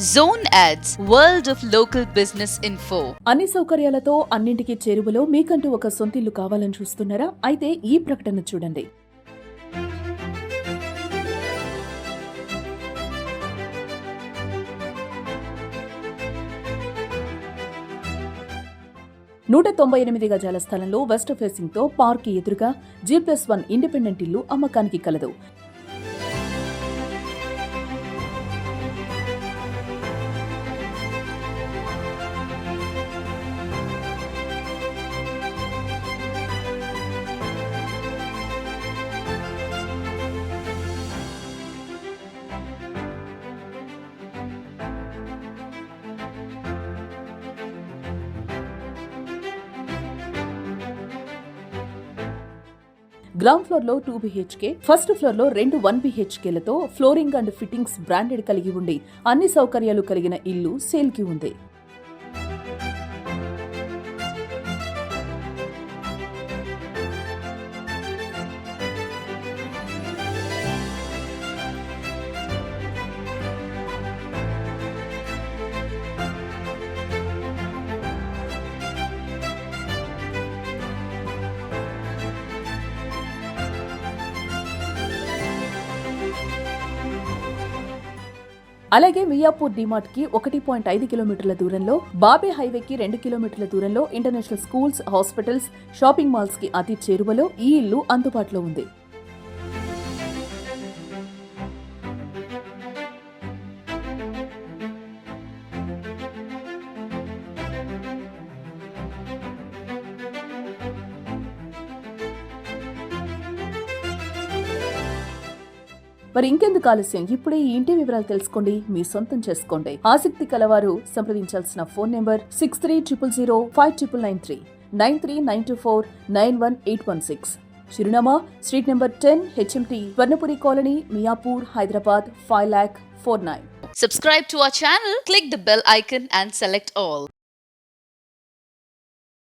Zone Ads, World of Local Business Info. అన్ని సౌకర్యాలతో అన్నింటికి చేరువలో మీకంటూ ఒక సొంతిల్లు కావాలని చూస్తున్నారా? అయితే ఈ ప్రకటన చూడండి. నూట 98 గజాల స్థలంలో వెస్ట్ ఫేసింగ్ తో పార్క్ ఎదురుగా G+1 ఇండిపెండెంట్ ఇల్లు అమ్మకానికి కలదు. గ్రౌండ్ ఫ్లోర్ లో 2 BHK, ఫస్ట్ ఫ్లోర్ లో 2 1 BHKలతో ఫ్లోరింగ్ అండ్ ఫిట్టింగ్స్ బ్రాండెడ్ కలిగి ఉండి అన్ని సౌకర్యాలు కలిగిన ఇల్లు సేల్ కి ఉంది. అలాగే మియాపూర్ డిమార్ట్ కి 1.5 కిలోమీటర్ల దూరంలో, బాబే హైవేకి 2 కిలోమీటర్ల దూరంలో international schools, hospitals, shopping malls కి అతి చేరువలో ఈ ఇల్లు అందుబాటులో ఉంది. మరి ఇంకెందుకు ఆలస్యం? ఇప్పుడే ఈ ఇంటి వివరాలు తెలుసుకోండి, మీ సొంతం చేసుకోండి. ఆసక్తి కలవారు సంప్రదించాల్సిన ఫోన్ నెంబర్ 6300059993, 9392491816. చిరునామా street number 10, HMT, Varnapuri colony, Miyapur, Hyderabad 5,49,000. Subscribe to our channel, click the bell icon and select all.